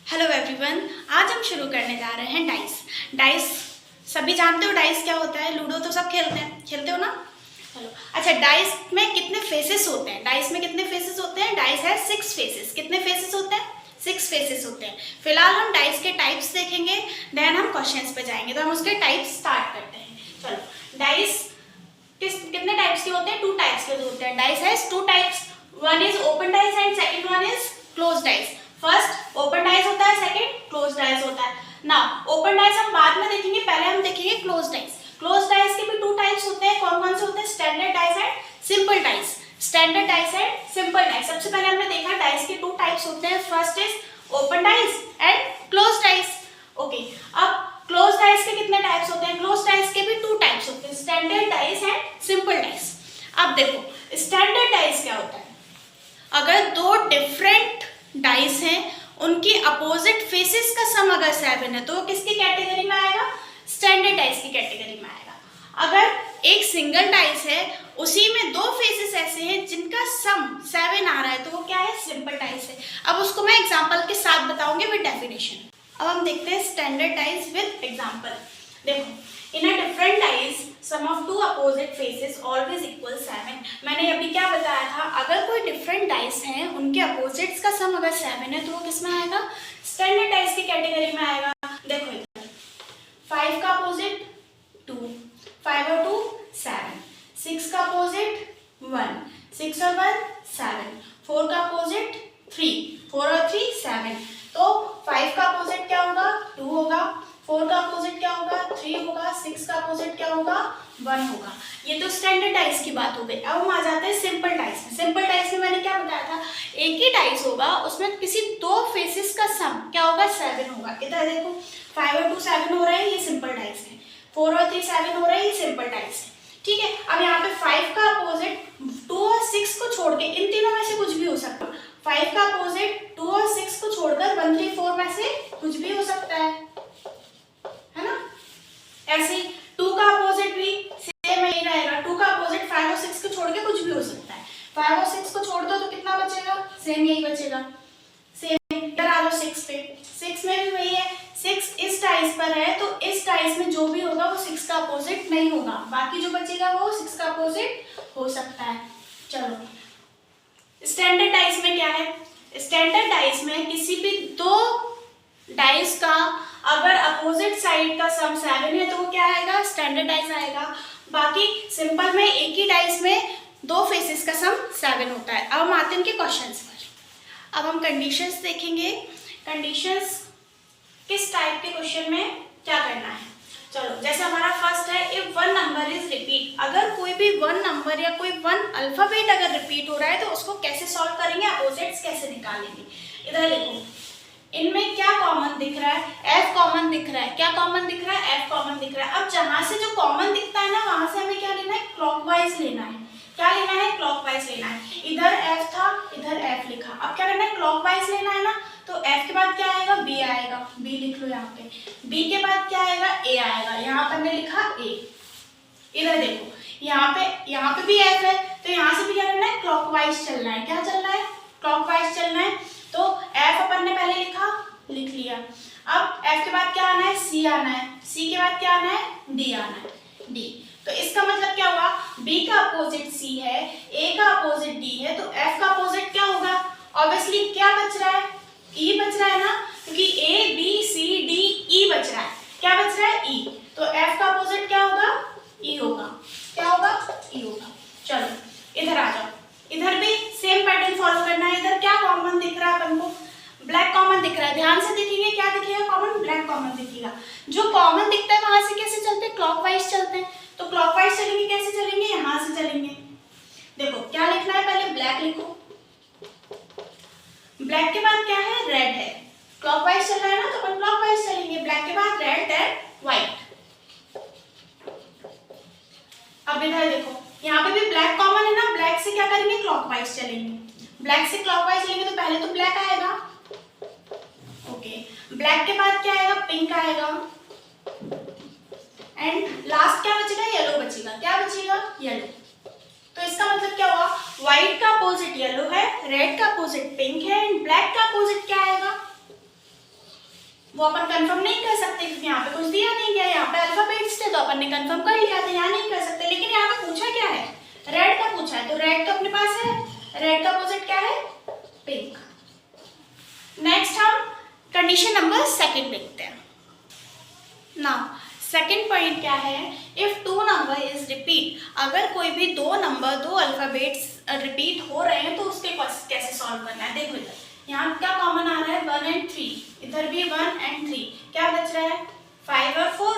Hello everyone, आज हम शुरू करने जा रहे हैं डाइस। डाइस सभी जानते हो डाइस क्या होता है। लूडो तो सब खेलते हो ना। चलो अच्छा, डाइस में कितने फेसेस होते हैं? डाइस में कितने फेसेस होते हैं? डाइस है 6 फेसेस। कितने फेसेस होते हैं? 6 फेसेस होते हैं। फिलहाल हम डाइस के टाइप्स देखेंगे, देन हम क्वेश्चंस पे जाएंगे। तो हम उसके टाइप्स स्टार्ट करते हैं। चलो, डाइस कितने टाइप्स के होते हैं? 2 टाइप्स के होते हैं। Dice has 2 types, one is open dice and second one is close dice. First open dice होता है, सेकंड क्लोज डाइस होता है। ना ओपन डाइस हम बाद में देखेंगे, पहले हम देखेंगे क्लोज डाइस। क्लोज डाइस के भी 2 टाइप्स होते हैं। कौन कौन से होते हैं? Standard dice and simple dice. Standard dice and simple dice. सबसे पहले हमने देखा डाइस के 2 टाइप्स होते हैं। First is open dice and close dice. Okay, अब क्लोज डाइस के कितने टाइप्स होते हैं? क्लोज डाइस के भी 2 टाइप्स होते हैं, standard dice and simple dice. अब देखो स्टैंडर्ड डाइस क्या होता है? अगर 2 डिफरेंट डाइस हैं, उनकी अपोजिट फेसेस का सम अगर 7 है तो वो किसकी कैटेगरी में आएगा? स्टैंडर्ड डाइस की कैटेगरी में आएगा। अगर एक सिंगल डाइस है, उसी में 2 फेसेस ऐसे हैं जिनका सम 7 आ रहा है, तो वो क्या है? सिंपल डाइस है। अब उसको मैं एग्जांपल के साथ बताऊंगी विद डेफिनेशन। अब हम देखते हैं स्टैंडर्ड डाइस विद एग्जांपल। देखो, in a different dice sum of 2 opposite faces always equal 7। मैंने अभी क्या बताया था? अगर कोई डिफरेंट डाइस हैं, उनके अपोजिट्स का सम अगर 7 है तो वो किस में आएगा? स्टैंडर्ड डाइस की कैटेगरी में आएगा। देखो इधर 5 का अपोजिट 2, 5 और 2 7, 6 का अपोजिट 1, 6 और 1 7, 4 का अपोजिट 3, 4 और 3 7। तो 5 का अपोजिट क्या होगा? 2 होगा। 4 का अपोजिट क्या होगा? 3 होगा। 6 का अपोजिट क्या होगा? 1 होगा। ये तो स्टैंडर्ड डाइस की बात हो गई। अब हम आ जाते हैं सिंपल डाइस में। सिंपल डाइस में मैंने क्या बताया था? एक ही डाइस होगा, उसमें किसी 2 फेसेस का सम क्या होगा? 7 होगा। इधर देखो 5 और 2 7 हो रहे हैं, ये सिंपल डाइस है। 4 और 3 7 हो रहे हैं, ये सिंपल डाइस है। ठीक है, अब यहाँ पे 5 का अपोजिट 2 और 6 को छोड़ के, इन तीनों में से कुछ भी हो सकता है। 5 का अपोजिट 2 और 6 को छोड़कर 1 3 4 में से कुछ भी हो सकता है ना। ऐसे ही 2 का अपोजिट भी सेम ही रहेगा। 2 का अपोजिट 5 और 6 को छोड़ के कुछ भी हो सकता है। 5 और 6 को छोड़ दो तो कितना बचेगा? सेम यही बचेगा। सेम इधर आ जाओ 6 पे। 6 में भी वही है। 6 इस डाइस पर है, तो इस डाइस में जो भी होगा वो 6 का अपोजिट नहीं होगा। बाकी जो बचेगा वो 6 का अपोजिट हो सकता है। चलो, स्टैंडर्ड डाइस में क्या है? स्टैंडर्ड डाइस में किसी भी 2 डाइस का अगर अपोजिट साइड का सम 7 है तो वो क्या आएगा? स्टैंडर्ड डाइस आएगा। बाकी सिंपल में एक ही डाइस में 2 फेसेस का सम 7 होता है। अब हम आते हैं इनके क्वेश्चंस पर। अब हम कंडीशंस देखेंगे। कंडीशंस किस टाइप के क्वेश्चन में क्या करना है। चलो, जैसे हमारा फर्स्ट है, if one number is repeat. अगर कोई भी 1 नंबर या कोई 1 अल्फाबेट अगर रिपीट हो रहा है तो उसको कैसे सॉल्व करेंगे, अपोजिट्स कैसे निकालेंगे। इधर देखो, इनमें क्या कॉमन दिख रहा है? F कॉमन दिख रहा है। क्या कॉमन दिख रहा है? F कॉमन दिख रहा है। अब जहां से जो कॉमन दिखता है ना, वहां से हमें क्या लेना है? क्लॉकवाइज लेना है। क्या लेना है? क्लॉकवाइज लेना है। इधर F था, इधर F लिखा। अब क्या करना है? क्लॉकवाइज लेना है ना। तो F के बाद क्या आएगा? B आएगा। B लिख लो यहाँ पे। B के बाद क्या आएगा? A आएगा। यहाँ पर मैंने लिखा A। इधर देखो, यहाँ पे भी F है, तो यहाँ से भी क्या करना है? क्लॉकवाइज चलना है। क्या चलना है? क्लॉकवाइज चलना है। तो F अपन ने पहले लिख लिया। अब F के बाद क्या आना है? C आना है। C के बाद क्या आना है? D आना है। D। तो इसका मतलब क्या हुआ? B का अपोजिट C है, A का अपोजिट D है, तो F का अपोजिट क्या होगा? ऑब्वियसली क्या बच रहा है? E बच रहा है ना, क्योंकि A B C D E बच रहा है। क्या बच रहा है? E। तो F का अपोजिट क्या होगा? E होगा। क्या होगा? E होगा। चलो इधर आ जाओ। इधर भी सेम पैटर्न फॉलो करना है। इधर क्या कॉमन दिख रहा है अपन को? ब्लैक कॉमन दिख रहा है। ध्यान से देखेंगे, क्या दिखेगा? कॉमन, ब्लैक कॉमन दिखेगा। जो कॉमन दिखता है वहां से कैसे चलते हैं? क्लॉकवाइज चलते हैं। तो क्लॉकवाइज चलेंगे, कैसे चलेंगे? यहां से चलेंगे। देखो क्या लिखना है? पहले ब्लैक लिखो। ब्लैक के बाद क्या है? रेड है। क्लॉकवाइज चल रहा है ना, तो अपन क्लॉकवाइज चलेंगे। ब्लैक के बाद रेड, देन व्हाइट। अब इधर देखो, यहाँ पे भी ब्लैक कॉमन है ना, ब्लैक से क्या करेंगे? क्लॉकवाइज चलेंगे। ब्लैक से क्लॉकवाइज चलेंगे तो पहले तो ब्लैक आएगा। ओके, ब्लैक के बाद क्या आएगा? पिंक आएगा। एंड लास्ट क्या बचेगा? येलो बचेगा। क्या बचेगा? येलो। तो इसका मतलब क्या हुआ? व्हाइट का अपोजिट येलो है, रेड का अपोजिट पिंक है, एंड ब्लैक का अपोजिट क्या आएगा? वो अपन कंफर्म नहीं कर सकते क्योंकि यहाँ पे कुछ दिया नहीं गया, यहाँ पे अल्फाबेट्स थे तो अपन ने कंफर्म कर लिया था, यहाँ नहीं कर सकते। लेकिन यहाँ पे पूछा क्या है, रेड का पूछा है, तो रेड तो अपने पास है, रेड का अपोजिट क्या है, पिंक। नेक्स्ट हम कंडीशन नंबर सेकंड देखते हैं। नाउ सेकंड पॉइंट क्या है, if two number is repeat, अगर कोई भी दो नंबर, दो अल्फाबेट्स रिपीट हो रहे हैं तो उसके कैसे सॉल्व करना है। देखो इधर यहाँ क्या कॉमन आ रहा है, 1 and 3, इधर भी 1 and 3, क्या बच रहा है 5 और 4।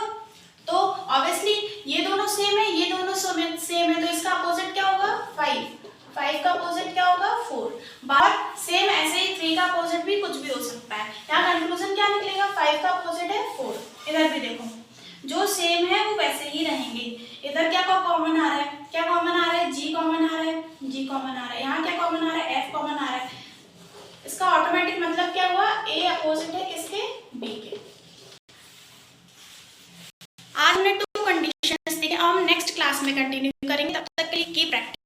तो ऑब्वियसली ये दोनों सेम है, ये दोनों सेम है, तो इसका अपोजिट क्या होगा 5 का अपोजिट क्या होगा 4। बात सेम ऐसे ही 3 का अपोजिट भी कुछ भी हो सकता है। यहाँ कंक्लूजन क्या निकलेगा, 5 का अपोजिट है 4। इधर भी देखो जो सेम है वो वैसे ही रहेंगे। इधर क्या कॉमन आ रहा है, क्या कॉमन आ रहा है, जी कॉमन आ रहा है, जी कॉमन आ रहा है, यहाँ क्या कॉमन आ रहा है, एफ कॉमन आ रहा है। इसका ऑटोमेटिक मतलब क्या हुआ, ए अपोजिट है किसके, बी के। आज हमने 2 कंडीशंस देखे, हम नेक्स्ट क्लास में कंटिन्यू करेंगे, तब तक के लिए कीप प्रैक्टिस।